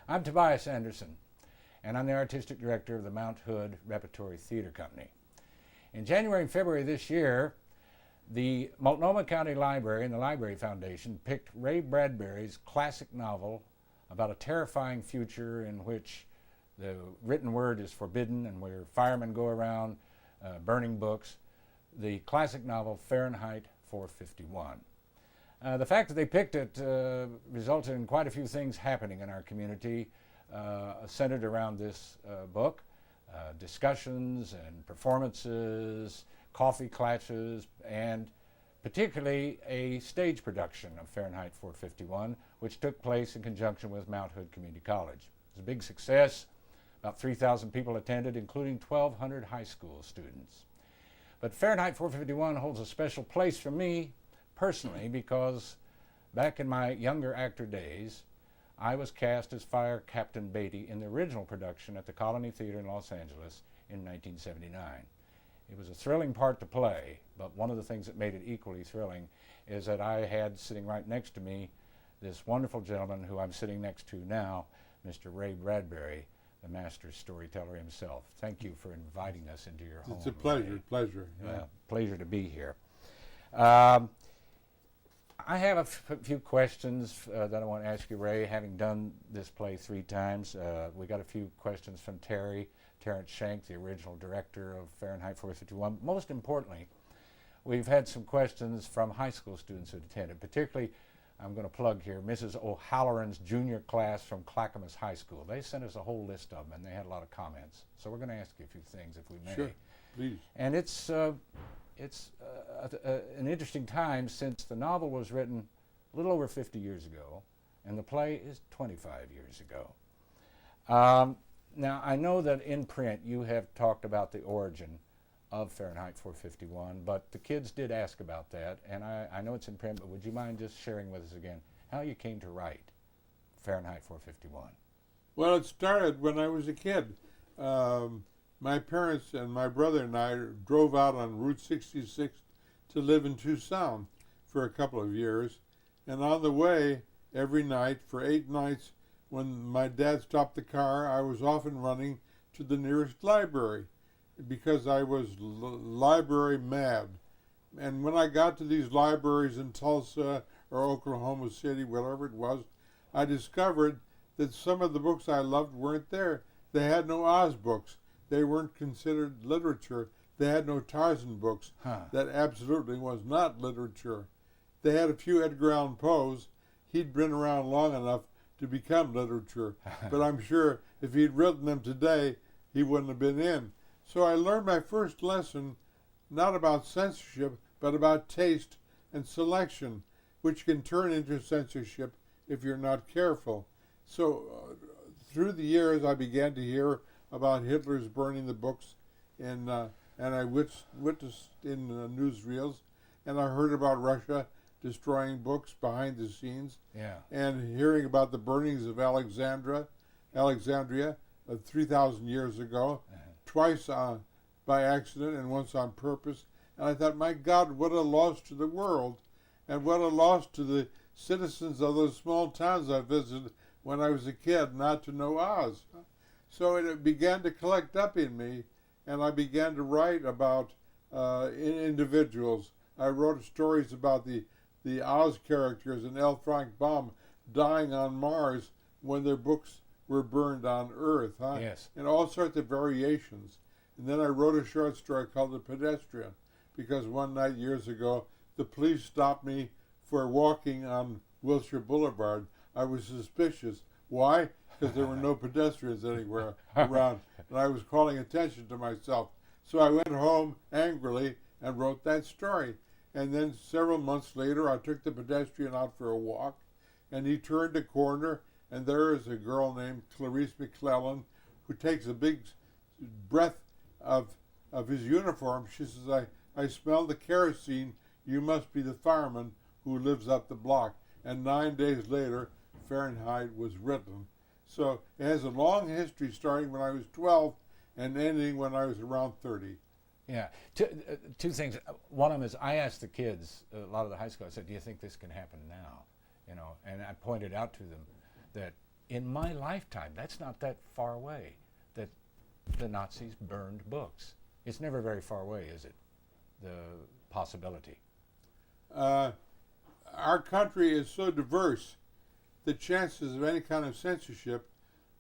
I'm Tobias Andersen, and I'm the artistic director of the Mount Hood Repertory Theater Company. In January and February this year, the Multnomah County Library and the Library Foundation picked Ray Bradbury's classic novel about a terrifying future in which the written word is forbidden and where firemen go around burning books, the classic novel Fahrenheit 451. The fact that they picked it resulted in quite a few things happening in our community centered around this book. Discussions and performances, coffee clashes, and particularly a stage production of Fahrenheit 451, which took place in conjunction with Mount Hood Community College. It was a big success. About 3,000 people attended, including 1,200 high school students. But Fahrenheit 451 holds a special place for me personally because back in my younger actor days, I was cast as Fire Captain Beatty in the original production at the Colony Theater in Los Angeles in 1979. It was a thrilling part to play, but one of the things that made it equally thrilling is that I had sitting right next to me this wonderful gentleman who I'm sitting next to now, Mr. Ray Bradbury, the master storyteller himself. Thank you for inviting us into your home. It's a pleasure, Ray. pleasure. Yeah. Pleasure to be here. I have a few questions that I want to ask you, Ray, having done this play 3 times. We got a few questions from Terrence Shank, the original director of Fahrenheit 451. Most importantly, we've had some questions from high school students who attended, particularly, I'm going to plug here, Mrs. O'Halloran's junior class from Clackamas High School. They sent us a whole list of them, and they had a lot of comments. So we're going to ask you a few things, if we may. Sure, please. And it's an interesting time since the novel was written a little over 50 years ago, and the play is 25 years ago. Now, I know that in print you have talked about the origin of Fahrenheit 451, but the kids did ask about that, and I know it's in print, but would you mind just sharing with us again how you came to write Fahrenheit 451? Well, it started when I was a kid. My parents and my brother and I drove out on Route 66 to live in Tucson for a couple of years, and on the way, every night for 8 nights, when my dad stopped the car, I was often running to the nearest library because I was library mad. And when I got to these libraries in Tulsa or Oklahoma City, wherever it was, I discovered that some of the books I loved weren't there. They had no Oz books. They weren't considered literature. They had no Tarzan books. That absolutely was not literature. They had a few Edgar Allan Poes. He'd been around long enough to become literature, but I'm sure if he'd written them today, he wouldn't have been in. So I learned my first lesson not about censorship, but about taste and selection, which can turn into censorship if you're not careful. So through the years, I began to hear about Hitler's burning the books, and I witnessed in newsreels, and I heard about Russia destroying books behind the scenes, and hearing about the burnings of Alexandria 3,000 years ago, twice by accident and once on purpose. And I thought, my God, what a loss to the world, and what a loss to the citizens of those small towns I visited when I was a kid not to know Oz. So it began to collect up in me, and I began to write about individuals. I wrote stories about the Oz characters and L. Frank Baum dying on Mars when their books were burned on Earth, Yes. And all sorts of variations. And then I wrote a short story called The Pedestrian, because one night years ago, the police stopped me for walking on Wilshire Boulevard. I was suspicious. Why? Because there were no pedestrians anywhere around, and I was calling attention to myself. So I went home angrily and wrote that story. And then several months later, I took the pedestrian out for a walk, and he turned a corner, and there is a girl named Clarice McClellan who takes a big breath of his uniform. She says, I smell the kerosene. You must be the fireman who lives up the block. And 9 days later, Fahrenheit was written. So it has a long history, starting when I was 12 and ending when I was around 30. Yeah, two things. One of them is I asked the kids, a lot of the high school, I said, do you think this can happen now? And I pointed out to them that in my lifetime, that's not that far away, that the Nazis burned books. It's never very far away, is it? The possibility. Our country is so diverse, the chances of any kind of censorship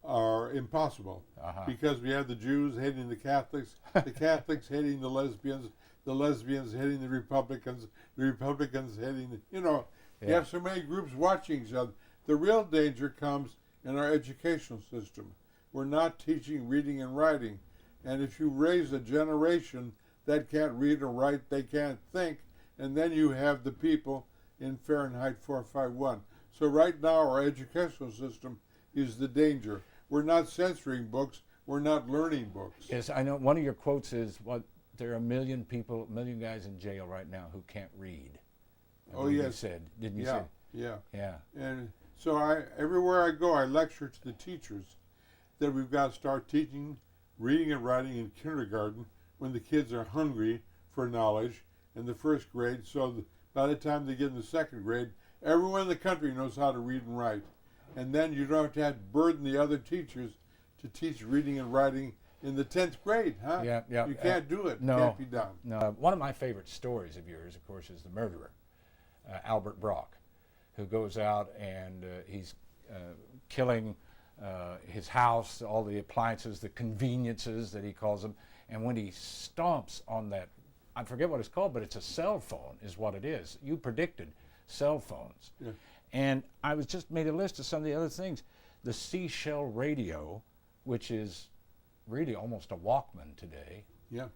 are impossible, because we have the Jews hating the Catholics hating the lesbians hating the Republicans hating the, you have so many groups watching each other. The real danger comes in our educational system. We're not teaching reading and writing, and if you raise a generation that can't read or write, they can't think, and then you have the people in Fahrenheit 451. So right now our educational system is the danger. We're not censoring books, we're not learning books. Yes, I know one of your quotes is, there are a million guys in jail right now who can't read. Oh, yes. You said, didn't you say? Yeah. Yeah. And so everywhere I go, I lecture to the teachers that we've got to start teaching reading and writing in kindergarten when the kids are hungry for knowledge in the first grade, so by the time they get in the second grade, everyone in the country knows how to read and write. And then you don't have to burden the other teachers to teach reading and writing in the 10th grade, huh? Yeah. You can't do it. No. It can't be done. No. One of my favorite stories of yours, of course, is the murderer, Albert Brock, who goes out and he's killing his house, all the appliances, the conveniences that he calls them, and when he stomps on that, I forget what it's called, but it's a cell phone is what it is. You predicted cell phones. Yeah. And I was just made a list of some of the other things. The seashell radio, which is really almost a Walkman today. Yeah.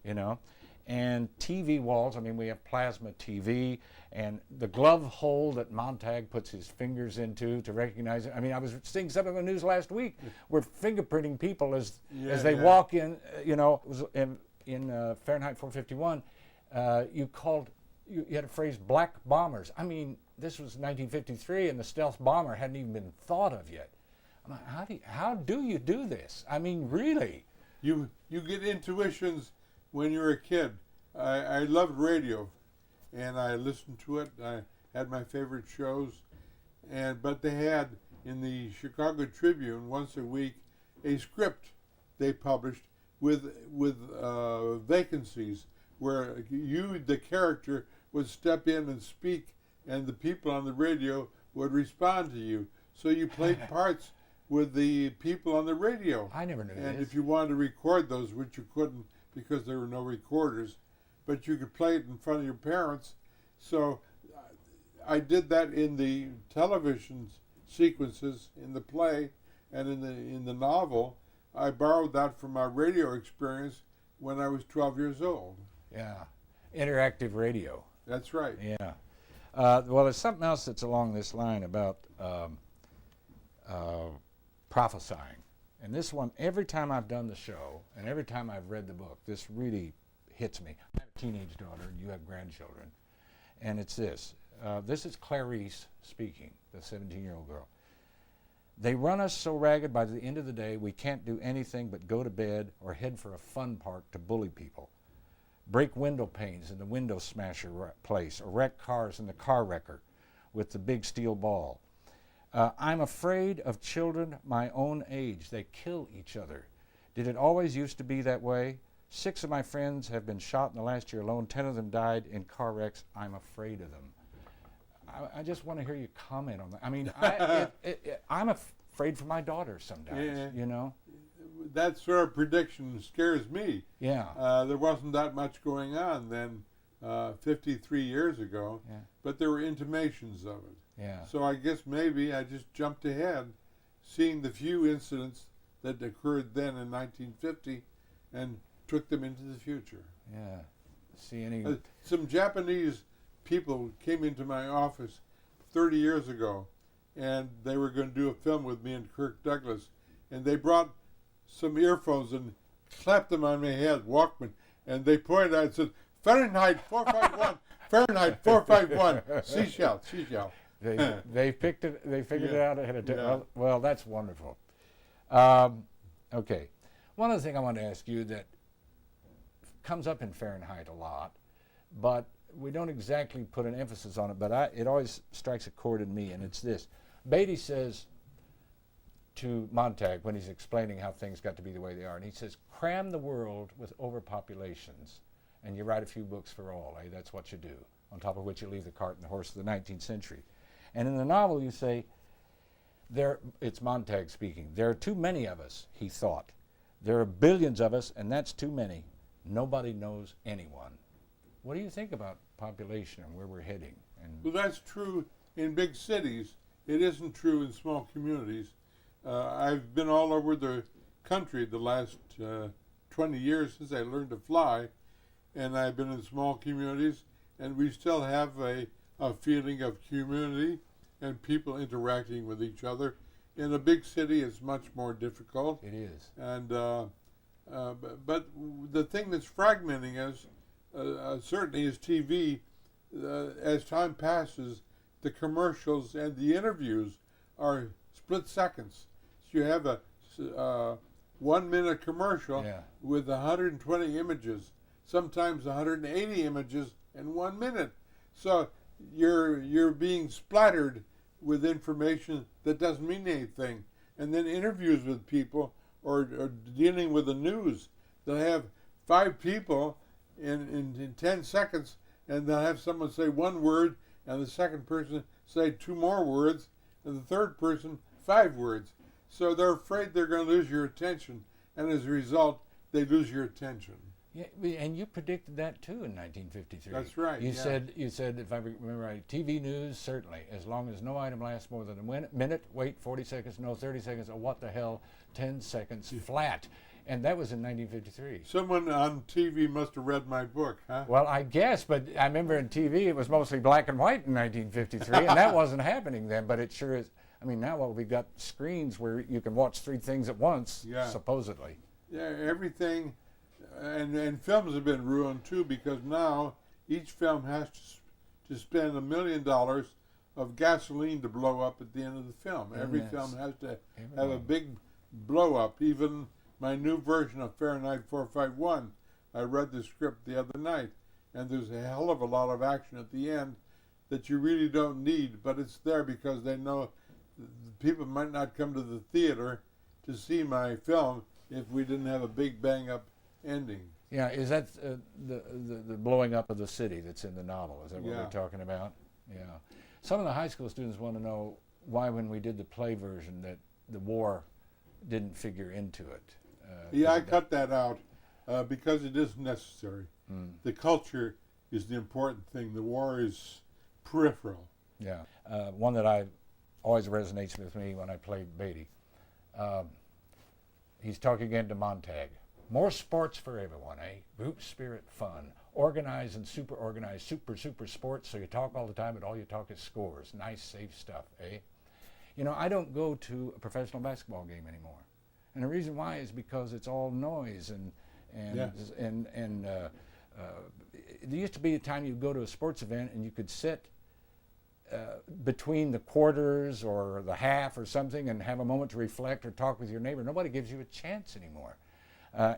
And TV walls. I mean, we have plasma TV, and the glove hole that Montag puts his fingers into to recognize it. I mean, I was seeing something on the news last week where fingerprinting people as they walk in. It was in Fahrenheit 451. You had a phrase, black bombers. I mean, this was 1953, and the stealth bomber hadn't even been thought of yet. I'm like, how do you do this? I mean, really? You get intuitions when you're a kid. I loved radio, and I listened to it. I had my favorite shows, but they had in the Chicago Tribune once a week a script they published with vacancies where you, the character, would step in and speak, and the people on the radio would respond to you. So you played parts with the people on the radio. I never knew this. And if you wanted to record those, which you couldn't because there were no recorders, but you could play it in front of your parents. So I did that in the television sequences, in the play, and in the novel. I borrowed that from my radio experience when I was 12 years old. Yeah, interactive radio. That's right. Yeah. Well, there's something else that's along this line about prophesying. And this one, every time I've done the show and every time I've read the book, this really hits me. I have a teenage daughter and you have grandchildren. And it's this. This is Clarice speaking, the 17-year-old girl. They run us so ragged by the end of the day we can't do anything but go to bed or head for a fun park to bully people. Break window panes in the window smasher place, or wreck cars in the car wrecker with the big steel ball. I'm afraid of children my own age. They kill each other. Did it always used to be that way? 6 of my friends have been shot in the last year alone. 10 of them died in car wrecks. I'm afraid of them. I just want to hear you comment on that. I mean, I'm afraid for my daughter sometimes, That sort of prediction scares me. Yeah. There wasn't that much going on then 53 years ago, but there were intimations of it. Yeah. So I guess maybe I just jumped ahead, seeing the few incidents that occurred then in 1950 and took them into the future. Yeah. See any... some Japanese people came into my office 30 years ago, and they were going to do a film with me and Kirk Douglas, and they brought some earphones and clapped them on my head, Walkman, and they pointed out and said, Fahrenheit 451, Fahrenheit 451, seashell. They picked it. They figured it out ahead of time. Yeah. Well, that's wonderful. Okay, one other thing I want to ask you that comes up in Fahrenheit a lot, but we don't exactly put an emphasis on it. But it always strikes a chord in me, and it's this: Beatty says to Montag when he's explaining how things got to be the way they are. And he says, cram the world with overpopulations, and you write a few books for all. That's what you do. On top of which you leave the cart and the horse of the 19th century. And in the novel you say, it's Montag speaking, there are too many of us, he thought. There are billions of us, and that's too many. Nobody knows anyone. What do you think about population and where we're heading? Well, that's true in big cities. It isn't true in small communities. I've been all over the country the last 20 years since I learned to fly, and I've been in small communities, and we still have a feeling of community and people interacting with each other. In a big city, it's much more difficult. It is. And but the thing that's fragmenting us, certainly, is TV. As time passes, the commercials and the interviews are split seconds. So you have a 1 minute commercial with 120 images, sometimes 180 images in 1 minute. So you're being splattered with information that doesn't mean anything. And then interviews with people or dealing with the news. They'll have 5 people in 10 seconds, and they'll have someone say 1 word, and the second person say 2 more words, and the third person 5 words. So they're afraid they're going to lose your attention, and as a result, they lose your attention. Yeah, and you predicted that too in 1953. That's right. You said, if I remember right, TV news, certainly, as long as no item lasts more than a minute, wait, 40 seconds, no, 30 seconds, or what the hell, 10 seconds flat. And that was in 1953. Someone on TV must have read my book, huh? Well, I guess, but I remember in TV it was mostly black and white in 1953, and that wasn't happening then, but it sure is. I mean, now we've got screens where you can watch 3 things at once, supposedly. Yeah, everything. And films have been ruined too, because now each film has to spend $1 million of gasoline to blow up at the end of the film. Every film has to have a big blow up. Even my new version of Fahrenheit 451, I read the script the other night, and there's a hell of a lot of action at the end that you really don't need, but it's there because they know people might not come to the theater to see my film if we didn't have a big bang up ending. Yeah, is that the blowing up of the city that's in the novel? Is that what we're talking about? Yeah. Some of the high school students want to know why, when we did the play version, that the war didn't figure into it. I cut that out because it isn't necessary. The culture is the important thing. The war is peripheral. Yeah. One that always resonates with me when I played Beatty. He's talking again to Montag. More sports for everyone, eh? Group spirit, fun. Organized and super organized, super sports, so you talk all the time, but all you talk is scores. Nice, safe stuff, eh? You know, I don't go to a professional basketball game anymore. And the reason why is because it's all noise and there used to be a time you'd go to a sports event and you could sit between the quarters or the half or something and have a moment to reflect or talk with your neighbor. Nobody gives you a chance anymore.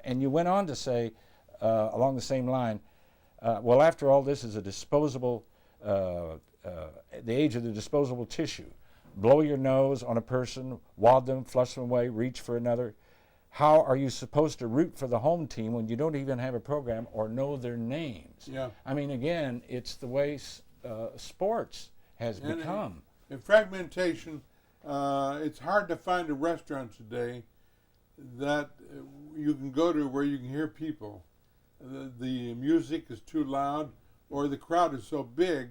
And you went on to say, along the same line, well, after all, this is a disposable, the age of the disposable tissue. Blow your nose on a person, wad them, flush them away, reach for another. How are you supposed to root for the home team when you don't even have a program or know their names? Yeah. I mean, again, it's the way sports has become. In fragmentation, it's hard to find a restaurant today that you can go to where you can hear people. The music is too loud, or the crowd is so big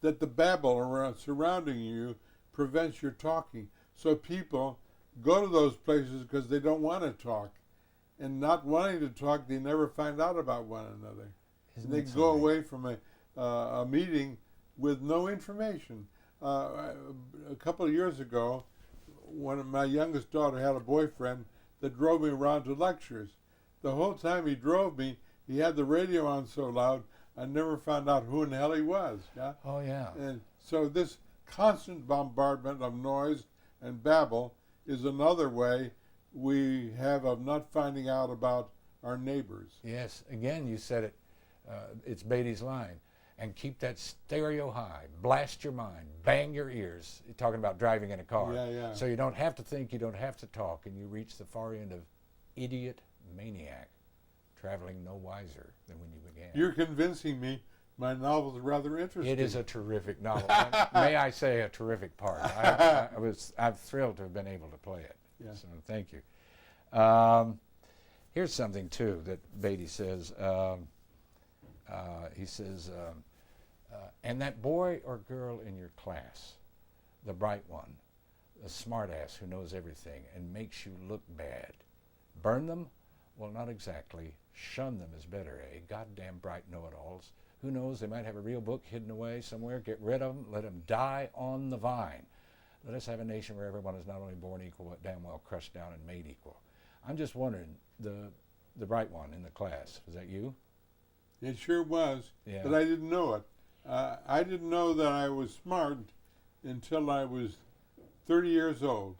that the babble around surrounding you prevents your talking. So people go to those places because they don't want to talk, and not wanting to talk, they never find out about one another. They go away from a meeting with no information. A couple of years ago, my youngest daughter had a boyfriend that drove me around to lectures. The whole time he drove me, he had the radio on so loud, I never found out who in the hell he was. Yeah? Oh, yeah. And so this constant bombardment of noise and babble is another way we have of not finding out about our neighbors. Yes, again, you said it. It's Beatty's line. and keep that stereo high. Blast your mind. Bang your ears. You're talking about driving in a car. Yeah, yeah. So you don't have to think, you don't have to talk, and you reach the far end of idiot maniac, traveling no wiser than when you began. You're convincing me. My novel's rather interesting. It is a terrific novel. May I say a terrific part. I'm thrilled to have been able to play it. Yeah. So thank you. Here's something too that Beatty says. He says, and that boy or girl in your class, the bright one, the smart ass who knows everything and makes you look bad. Burn them? Well, not exactly. Shun them is better, eh? Goddamn bright know-it-alls. Who knows, they might have a real book hidden away somewhere. Get rid of them. Let them die on the vine. Let us have a nation where everyone is not only born equal, but damn well crushed down and made equal. I'm just wondering, the bright one in the class, was that you? It sure was, Yeah. but I didn't know it. I didn't know that I was smart until I was 30 years old.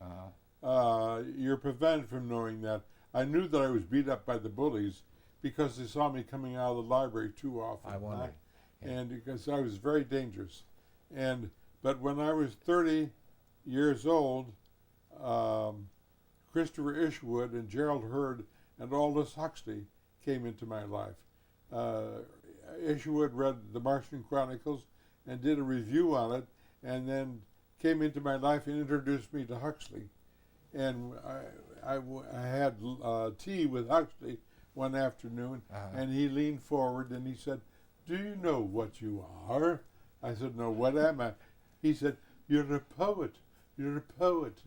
You're prevented from knowing that. I knew that I was beat up by the bullies because they saw me coming out of the library too often. I wonder. Yeah. And because I was very dangerous. But when I was 30 years old, Christopher Isherwood and Gerald Hurd and Aldous Huxley came into my life. Isherwood read the Martian Chronicles and did a review on it, and then came into my life and introduced me to Huxley. And I had tea with Huxley one afternoon, and he leaned forward and he said, "Do you know what you are?" I said, "No, what am I?" He said, "You're a poet. You're a poet."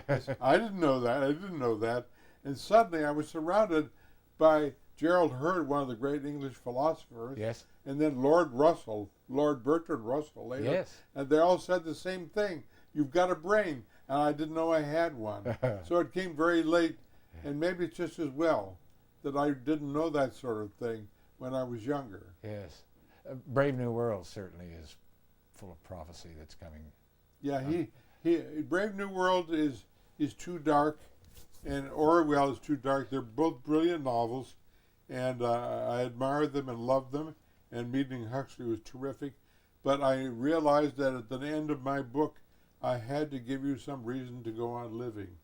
I said, I didn't know that. And suddenly I was surrounded by Gerald Hurd, one of the great English philosophers, Yes. and then Lord Bertrand Russell later. Yes. And they all said the same thing: "You've got a brain." And I didn't know I had one. So it came very late, and maybe it's just as well that I didn't know that sort of thing when I was younger. Yes. Brave New World certainly is full of prophecy that's coming. Yeah, Brave New World is too dark, and Orwell is too dark. They're both brilliant novels, and I admire them and love them, and meeting Huxley was terrific. But I realized that at the end of my book, I had to give you some reason to go on living.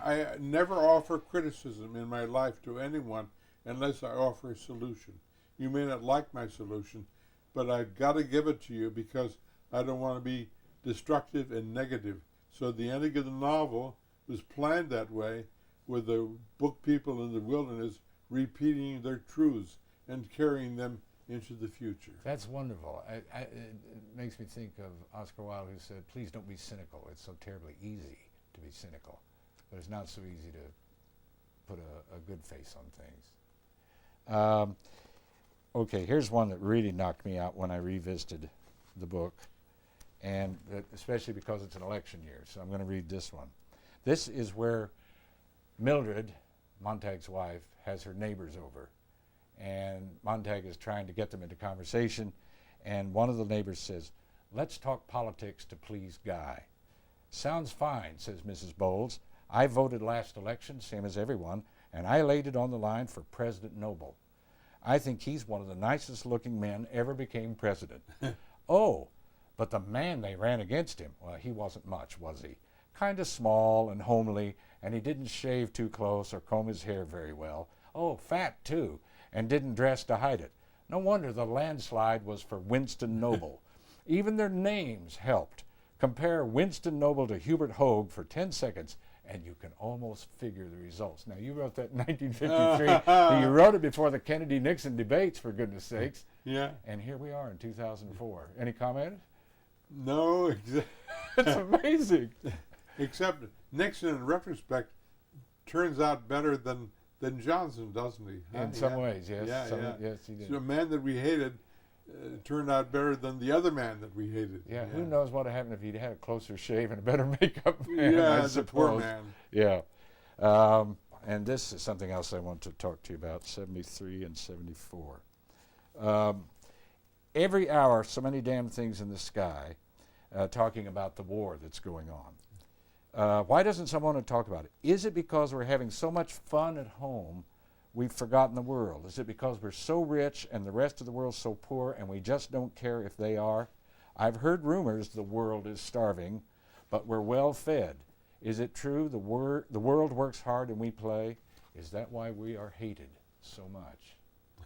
I never offer criticism in my life to anyone unless I offer a solution. You may not like my solution, but I've got to give it to you because I don't want to be destructive and negative. So the ending of the novel was planned that way, with the book people in the wilderness repeating their truths and carrying them into the future. That's wonderful. It makes me think of Oscar Wilde, who said, "Please don't be cynical. It's so terribly easy to be cynical, but it's not so easy to put a good face on things." Okay, here's one that really knocked me out when I revisited the book, and especially because it's an election year, so I'm going to read this one. This is where Mildred, Montag's wife, has her neighbors over, and Montag is trying to get them into conversation, and one of the neighbors says, "Let's talk politics to please Guy." "Sounds fine," says Mrs. Bowles. "I voted last election, same as everyone, and I laid it on the line for President Noble. I think he's one of the nicest looking men ever became president." "Oh, but the man they ran against him, well, he wasn't much, was he? Kind of small and homely, and he didn't shave too close or comb his hair very well. Oh, fat too, and didn't dress to hide it. No wonder the landslide was for Winston Noble. Even their names helped. Compare Winston Noble to Hubert Hoag for 10 seconds, and you can almost figure the results." Now, you wrote that in 1953. You wrote it before the Kennedy-Nixon debates, for goodness sakes. Yeah. And here we are in 2004. Any comment? No, It's amazing. except Nixon, in retrospect, turns out better than Johnson, doesn't he? In some ways, yes. Yeah. Yes, he did. So a man that we hated turned out better than the other man that we hated. Yeah, who knows what would happen if he'd had a closer shave and a better makeup man, Yeah, I the suppose. poor man. Yeah. And this is something else I want to talk to you about, 73 and 74. Every hour, so many damn things in the sky talking about the war that's going on. Why doesn't someone want to talk about it? Is it because we're having so much fun at home we've forgotten the world? Is it because we're so rich and the rest of the world's so poor and we just don't care if they are? I've heard rumors the world is starving, but we're well fed. Is it true the world works hard and we play? Is that why we are hated so much?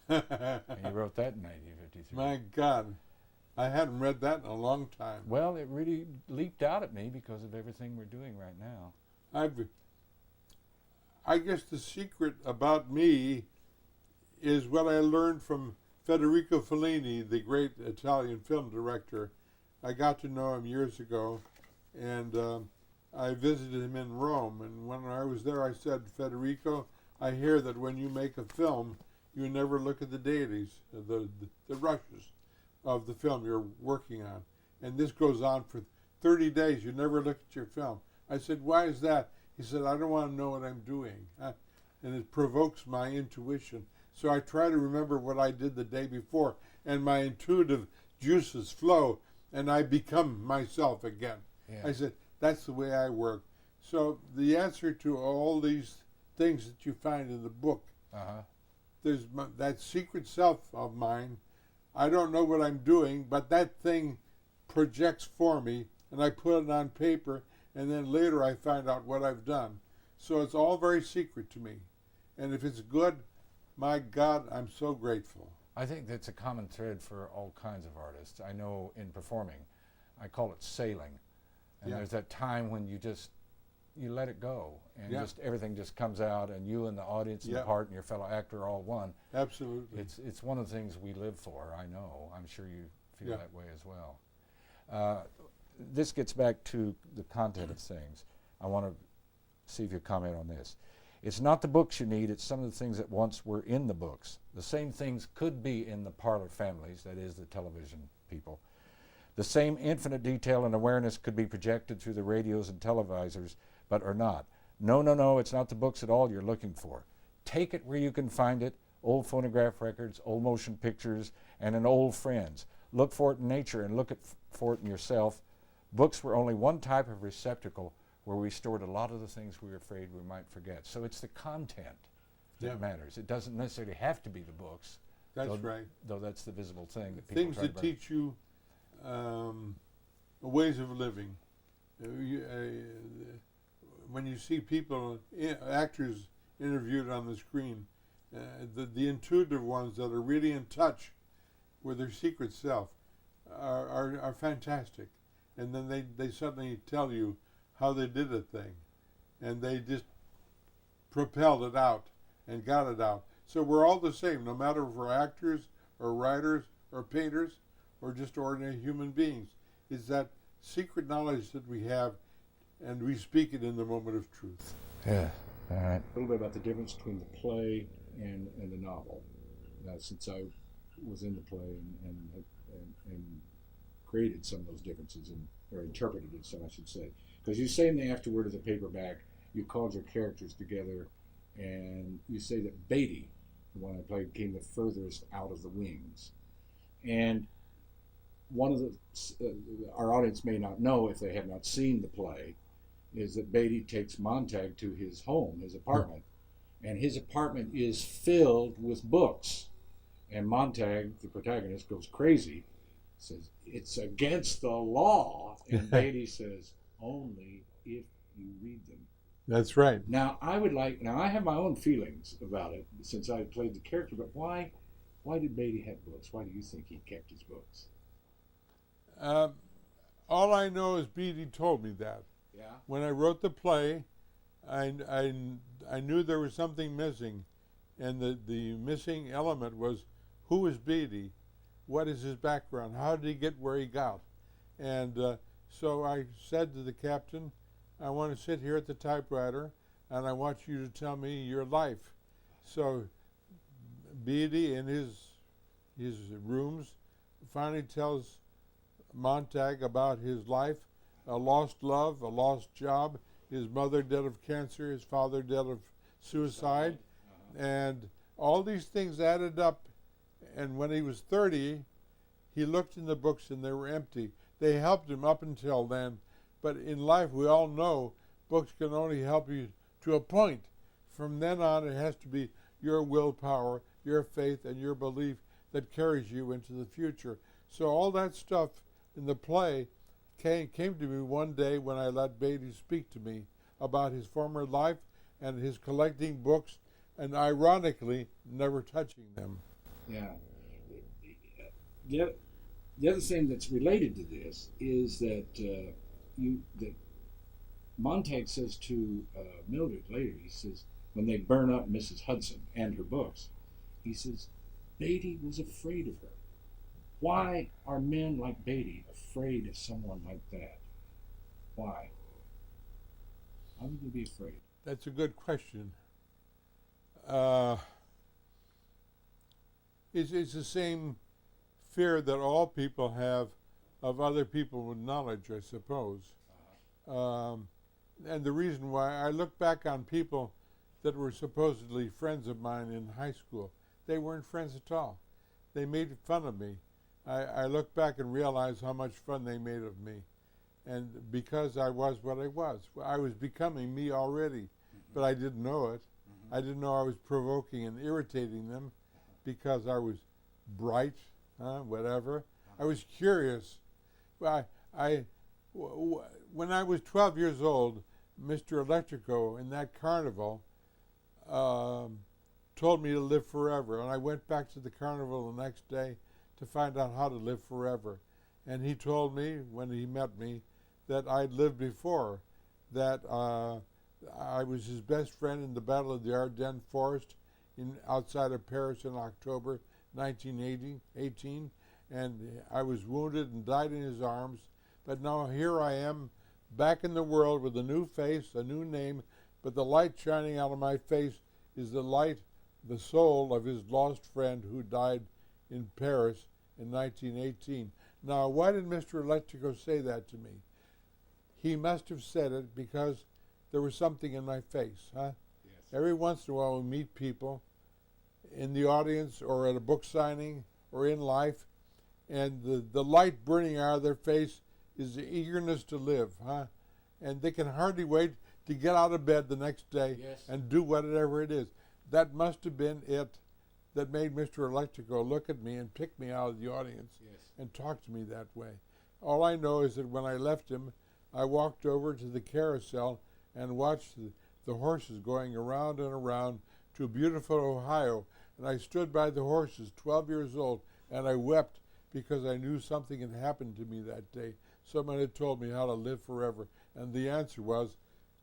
And you wrote that in 1953. My God, I hadn't read that in a long time. Well, it really leaped out at me because of everything we're doing right now. I guess the secret about me is what I learned from Federico Fellini, the great Italian film director. I got to know him years ago, and I visited him in Rome. And when I was there, I said, Federico, I hear that when you make a film, you never look at the dailies, the rushes of the film you're working on. And this goes on for 30 days. You never look at your film. I said, why is that? He said, I don't want to know what I'm doing. And it provokes my intuition. So I try to remember what I did the day before, and my intuitive juices flow, and I become myself again. Yeah. I said, that's the way I work. So the answer to all these things that you find in the book, there's that secret self of mine. I don't know what I'm doing, but that thing projects for me, and I put it on paper, and then later I find out what I've done. So it's all very secret to me. And if it's good, my God, I'm so grateful. I think that's a common thread for all kinds of artists. I know in performing, I call it sailing. And Yeah. there's that time when you let it go, and Yeah. just everything just comes out, and you and the audience and Yeah. the part and your fellow actor are all one. Absolutely. It's one of the things we live for, I know. I'm sure you feel Yeah. that way as well. This gets back to the content of things. I want to see if you comment on this. It's not the books you need, it's some of the things that once were in the books. The same things could be in the parlor families, that is the television people. The same infinite detail and awareness could be projected through the radios and televisors, but are not. No, it's not the books at all you're looking for. Take it where you can find it, old phonograph records, old motion pictures, and in old friends. Look for it in nature and look for it in yourself. Books were only one type of receptacle where we stored a lot of the things we were afraid we might forget. So it's the content that matters. It doesn't necessarily have to be the books. That's though, right. Though that's the visible thing that people Things try that to teach you ways of living. When you see people, actors interviewed on the screen, the intuitive ones that are really in touch with their secret self are fantastic. And then they suddenly tell you how they did a thing. And they just propelled it out and got it out. So we're all the same, no matter if we're actors or writers or painters or just ordinary human beings. It's that secret knowledge that we have, and we speak it in the moment of truth. Yeah, all right. A little bit about the difference between the play and the novel. Since I was in the play and created some of those differences, or interpreted it, so I should say. Because you say in the afterword of the paperback, you called your characters together, and you say that Beatty, the one I played, came the furthest out of the wings. And one of our audience may not know, if they have not seen the play, is that Beatty takes Montag to his home, his apartment, and his apartment is filled with books. And Montag, the protagonist, goes crazy, says, it's against the law. And Beatty says, only if you read them. That's right. Now, I have my own feelings about it since I played the character, but why did Beatty have books? Why do you think he kept his books? All I know is Beatty told me that. Yeah. When I wrote the play, I knew there was something missing, and the missing element was, who is Beatty? What is his background? How did he get where he got? And so I said to the captain, I want to sit here at the typewriter, and I want you to tell me your life. So Beatty, in his rooms, finally tells Montag about his life, a lost love, a lost job, his mother dead of cancer, his father dead of suicide, and all these things added up. And when he was 30, he looked in the books and they were empty. They helped him up until then, but in life we all know books can only help you to a point. From then on, it has to be your willpower, your faith, and your belief that carries you into the future. So all that stuff in the play came to me one day when I let Beatty speak to me about his former life and his collecting books, and ironically, never touching them. Yeah. The other thing that's related to this is that that Montag says to Mildred later, he says, when they burn up Mrs. Hudson and her books, he says, Beatty was afraid of her. Why are men like Beatty afraid of someone like that? Why? Why would they be afraid? That's a good question. It's the same fear that all people have of other people with knowledge, I suppose. And the reason why I look back on people that were supposedly friends of mine in high school, they weren't friends at all. They made fun of me. I look back and realize how much fun they made of me. And because I was what I was becoming me already, but I didn't know it. I didn't know I was provoking and irritating them because I was bright, whatever. I was curious. When I was 12 years old, Mr. Electrico in that carnival told me to live forever, and I went back to the carnival the next day to find out how to live forever. And he told me, when he met me, that I'd lived before, that I was his best friend in the Battle of the Ardennes Forest outside of Paris in October 1918, and I was wounded and died in his arms. But now here I am, back in the world with a new face, a new name, but the light shining out of my face is the light, the soul of his lost friend who died in Paris in 1918. Now, why did Mr. Electrico say that to me? He must have said it because there was something in my face, huh? Yes. Every once in a while we meet people in the audience or at a book signing or in life, and the light burning out of their face is the eagerness to live, huh? And they can hardly wait to get out of bed the next day and do whatever it is. That must have been it that made Mr. Electrico look at me and pick me out of the audience and talk to me that way. All I know is that when I left him, I walked over to the carousel and watched the horses going around and around to beautiful Ohio. And I stood by the horses, 12 years old, and I wept because I knew something had happened to me that day. Someone had told me how to live forever. And the answer was,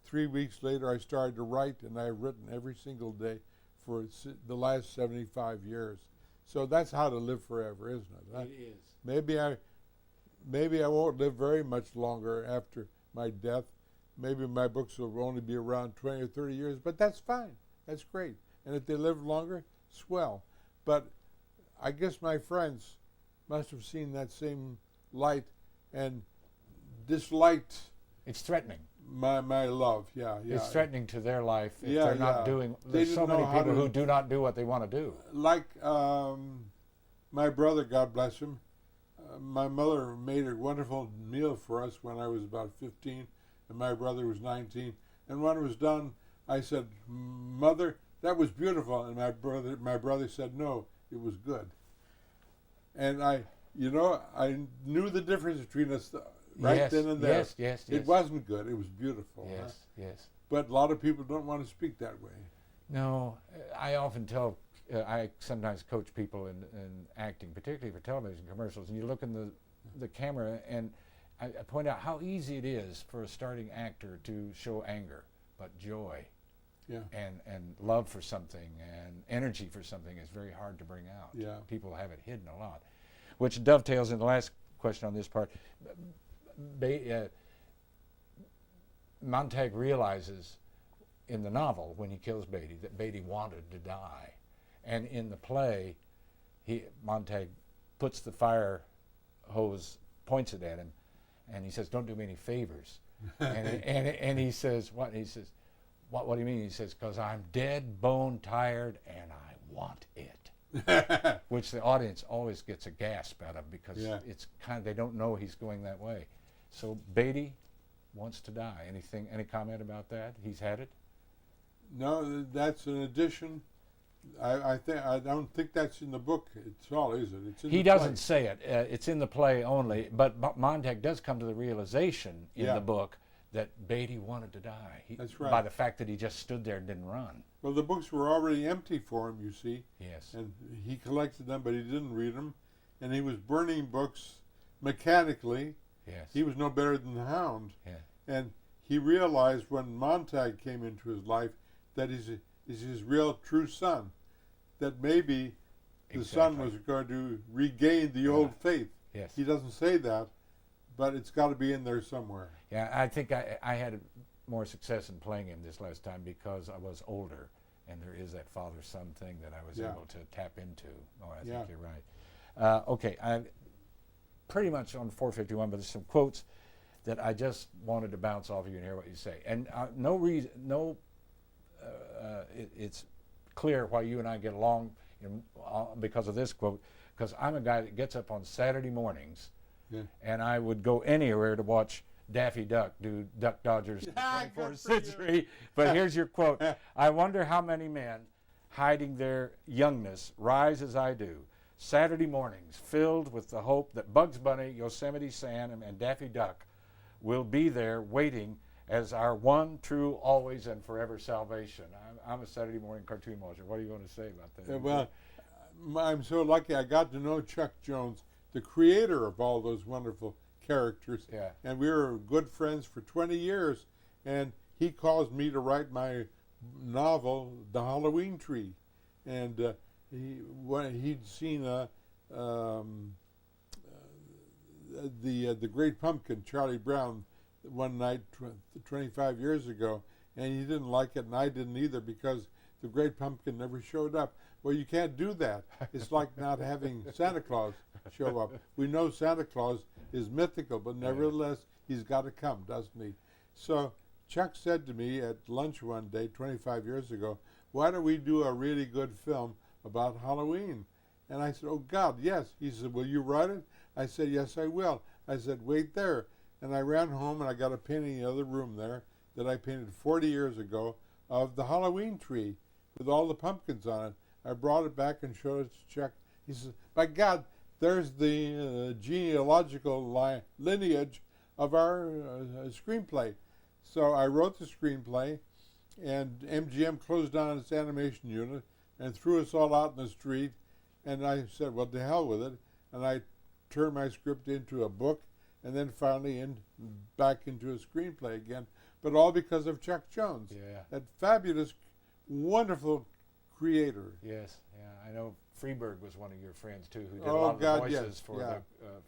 3 weeks later I started to write, and I've written every single day for the last 75 years. So that's how to live forever, isn't it? It is. Maybe I won't live very much longer after my death. Maybe my books will only be around 20 or 30 years, but that's fine. That's great. And if they live longer, swell. But I guess my friends must have seen that same light and disliked. It's threatening. My love, yeah. It's threatening to their life if Yeah, they're not yeah. doing. They There's so didn't many know how people to- who do not do what they want to do. Like my brother, God bless him, my mother made a wonderful meal for us when I was about 15 and my brother was 19. And when it was done, I said, Mother, that was beautiful. And my brother said, no, it was good. And I knew the difference between us right then and there. Yes. It wasn't good, it was beautiful. Huh? Yes. But a lot of people don't want to speak that way. No, I often tell, I sometimes coach people in acting, particularly for television commercials, and you look in the camera and I point out how easy it is for a starting actor to show anger, but joy and love for something and energy for something is very hard to bring out. Yeah. People have it hidden a lot, which dovetails in the last question on this part. Montag realizes in the novel when he kills Beatty that Beatty wanted to die, and in the play Montag puts the fire hose, points it at him, and he says, don't do me any favors. and he says, what? He says, what do you mean? He says, because I'm dead, bone tired, and I want it. Which the audience always gets a gasp out of because it's they don't know he's going that way. So Beatty wants to die. Any comment about that? He's had it? No, that's an addition I don't think that's in the book at all, is it? It's in He the doesn't play. say it. It's in the play only. But Montag does come to the realization in Yeah. the book that Beatty wanted to die. That's right. By the fact that he just stood there and didn't run. Well, the books were already empty for him, you see, Yes. and he collected them, but he didn't read them, and he was burning books mechanically. Yes. He was no better than the Hound, Yeah. and he realized when Montag came into his life that he's his real true son, that maybe the son Exactly. was going to regain the old faith. Yes. He doesn't say that, but it's got to be in there somewhere. Yeah, I think I had more success in playing him this last time because I was older, and there is that father-son thing that I was Yeah. able to tap into. Oh, I Yeah. think you're right. Okay, I'm pretty much on 451, but there's some quotes that I just wanted to bounce off of you and hear what you say. And no reason, it's clear why you and I get along because of this quote, because I'm a guy that gets up on Saturday mornings, Yeah. and I would go anywhere to watch Daffy Duck do Duck Dodgers in the Ah, 24th good for you. century. But here's your quote. I wonder how many men hiding their youngness rise as I do. Saturday mornings filled with the hope that Bugs Bunny, Yosemite Sam, and Daffy Duck will be there waiting as our one, true, always, and forever salvation. I'm a Saturday morning cartoon watcher. What are you going to say about that? Well, I'm so lucky I got to know Chuck Jones, the creator of all those wonderful characters. Yeah. And we were good friends for 20 years. And he caused me to write my novel, The Halloween Tree. And he'd seen the Great Pumpkin, Charlie Brown, one night 25 years ago, and he didn't like it, and I didn't either, because the Great Pumpkin never showed up. Well, you can't do that. It's like not having Santa Claus show up. We know Santa Claus is mythical, but nevertheless, he's got to come, doesn't he? So Chuck said to me at lunch one day, 25 years ago, why don't we do a really good film about Halloween? And I said, oh, God, yes. He said, will you write it? I said, yes, I will. I said, wait there. And I ran home, and I got a painting in the other room there that I painted 40 years ago of the Halloween tree with all the pumpkins on it. I brought it back and showed it to Chuck. He said, by God, there's the genealogical lineage of our screenplay. So I wrote the screenplay, and MGM closed down its animation unit and threw us all out in the street. And I said, well, to hell with it. And I turned my script into a book, and then finally back into a screenplay again. But all because of Chuck Jones, Yeah. that fabulous, wonderful creator. Yes, yeah. I know Freeberg was one of your friends too, who did a Oh, lot of God, the voices yes, for yeah.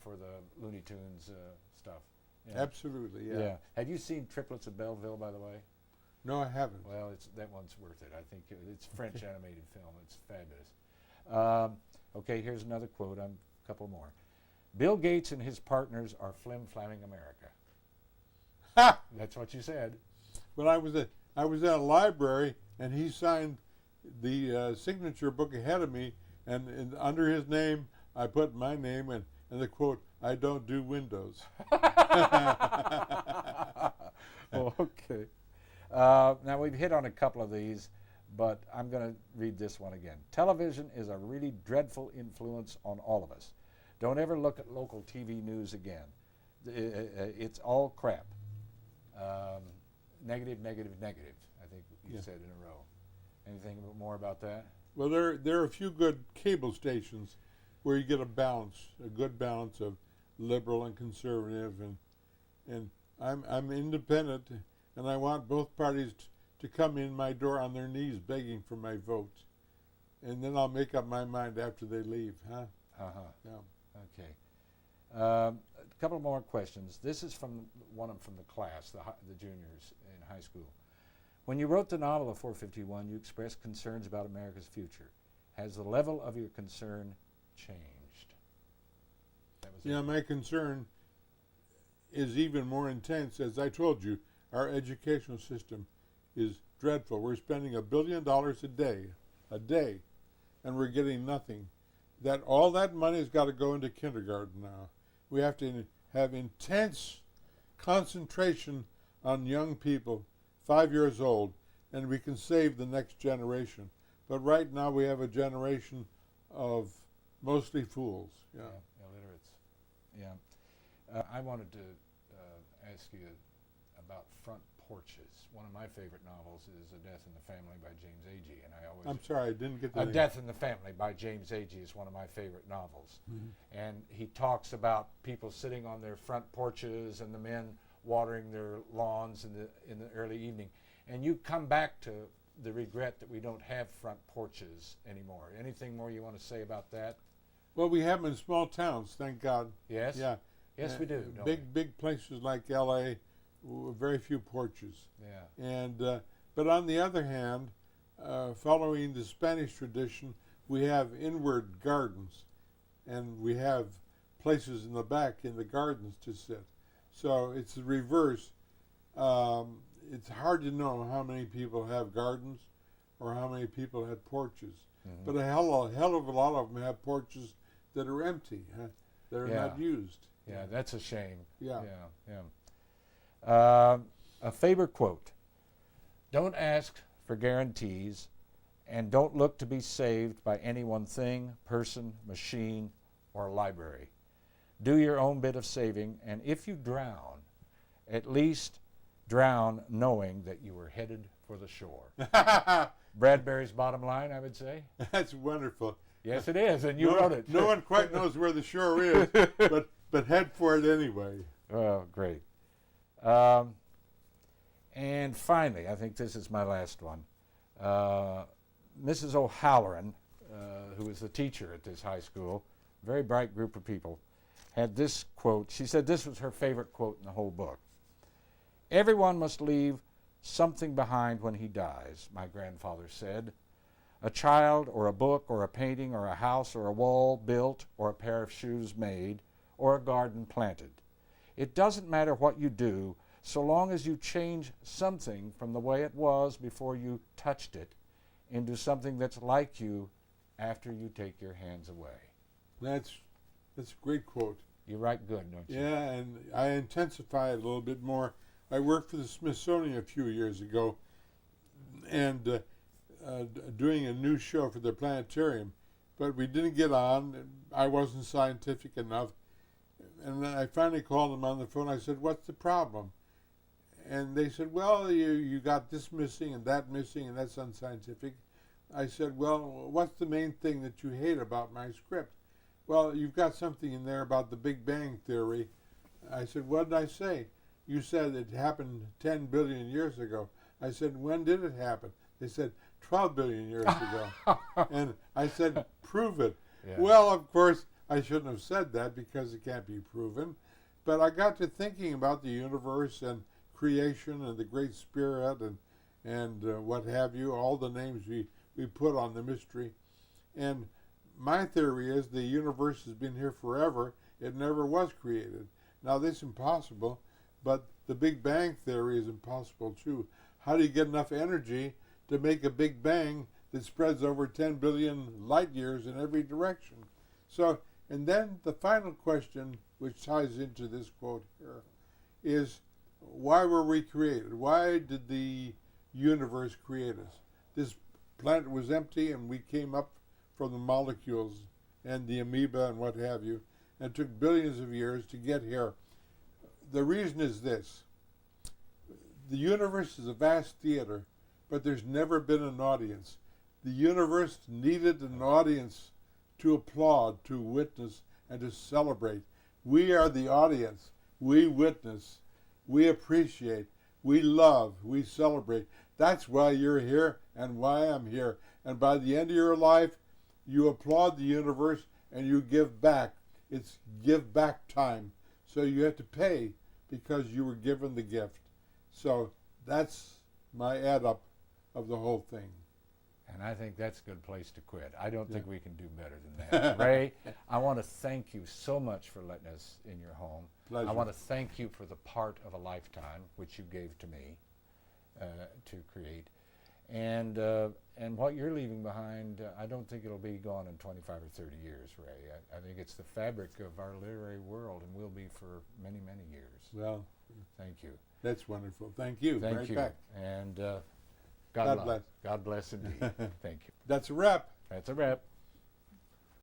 the Looney Tunes stuff. Yeah. Absolutely, yeah. Have you seen Triplets of Belleville, by the way? No, I haven't. Well, that one's worth it. I think it's a French animated film. It's fabulous. Okay, here's another quote. A couple more. Bill Gates and his partners are flim-flamming America. Ha! That's what you said. But I was at a library, and he signed the signature book ahead of me, and under his name, I put my name and the quote, I don't do Windows. Okay. Now, we've hit on a couple of these, but I'm going to read this one again. Television is a really dreadful influence on all of us. Don't ever look at local TV news again. It's all crap. Negative, negative, negative, I think you said in a row. Anything more about that? Well, there are a few good cable stations where you get a good balance of liberal and conservative, and I'm independent, and I want both parties to come in my door on their knees begging for my vote, and then I'll make up my mind after they leave, huh? Uh-huh. Yeah. Okay. A couple more questions. This is from one from the class, the juniors in high school. When you wrote the novel of 451, you expressed concerns about America's future. Has the level of your concern changed? That was Yeah, my concern is even more intense. As I told you, our educational system is dreadful. We're spending $1 billion a day, and we're getting nothing. All that money has got to go into kindergarten now. We have to have intense concentration on young people, 5 years old, and we can save the next generation. But right now we have a generation of mostly fools. Yeah. Illiterates. Yeah. I wanted to ask you about front porches. One of my favorite novels is A Death in the Family by James Agee, and I always. I'm sorry, I didn't get the A name. Death in the Family by James Agee is one of my favorite novels, and he talks about people sitting on their front porches and the men watering their lawns in the early evening, and you come back to the regret that we don't have front porches anymore. Anything more you want to say about that? Well, we have them in small towns, thank God. Yes. Yeah. Yes, we do. Don't Big places like L.A. Very few porches. Yeah. And but on the other hand, following the Spanish tradition, we have inward gardens, and we have places in the back in the gardens to sit. So it's the reverse. It's hard to know how many people have gardens or how many people have porches. But a hell of a lot of them have porches that are empty, that are not used. Yeah, that's a shame. Yeah. A favorite quote: "Don't ask for guarantees, and don't look to be saved by any one thing, person, machine, or library. Do your own bit of saving, and if you drown, at least drown knowing that you were headed for the shore." Bradbury's bottom line, I would say. That's wonderful. Yes, it is, and you wrote it. No one quite knows where the shore is, but head for it anyway. Oh, great. And finally, I think this is my last one. Mrs. O'Halloran, who was the teacher at this high school, very bright group of people, had this quote. She said this was her favorite quote in the whole book. "Everyone must leave something behind when he dies," my grandfather said. "A child or a book or a painting or a house or a wall built or a pair of shoes made or a garden planted. It doesn't matter what you do so long as you change something from the way it was before you touched it into something that's like you after you take your hands away." That's a great quote. You write good, don't you? Yeah, and I intensify it a little bit more. I worked for the Smithsonian a few years ago, and doing a new show for the planetarium, but we didn't get on. I wasn't scientific enough, and then I finally called them on the phone. I said, "What's the problem?" And they said, "Well, you got this missing and that's unscientific." I said, "Well, what's the main thing that you hate about my script?" "Well, you've got something in there about the Big Bang Theory." I said, "What did I say?" "You said it happened 10 billion years ago." I said, "When did it happen?" They said, 12 billion years ago. And I said, "Prove it." Yeah. Well, of course, I shouldn't have said that because it can't be proven. But I got to thinking about the universe and creation and the Great Spirit and what have you, all the names we put on the mystery. And my theory is the universe has been here forever. It never was created. Now, this is impossible, but the Big Bang Theory is impossible too. How do you get enough energy to make a Big Bang that spreads over 10 billion light years in every direction? So, and then the final question, which ties into this quote here, is why were we created? Why did the universe create us? This planet was empty and we came up from the molecules and the amoeba and what have you, and it took billions of years to get here. The reason is this. The universe is a vast theater, but there's never been an audience. The universe needed an audience to applaud, to witness, and to celebrate. We are the audience. We witness. We appreciate. We love. We celebrate. That's why you're here and why I'm here. And by the end of your life, you applaud the universe and you give back. It's give back time. So you have to pay because you were given the gift. So that's my add up of the whole thing. And I think that's a good place to quit. I don't think we can do better than that. Ray, I want to thank you so much for letting us in your home. Pleasure. I want to thank you for the part of a lifetime which you gave to me to create. And what you're leaving behind, I don't think it'll be gone in 25 or 30 years, Ray. I think it's the fabric of our literary world and will be for many, many years. Well, thank you. that's wonderful. Thank you. Thank Right you. back. And God bless. God bless indeed. Thank you. That's a wrap. That's a wrap.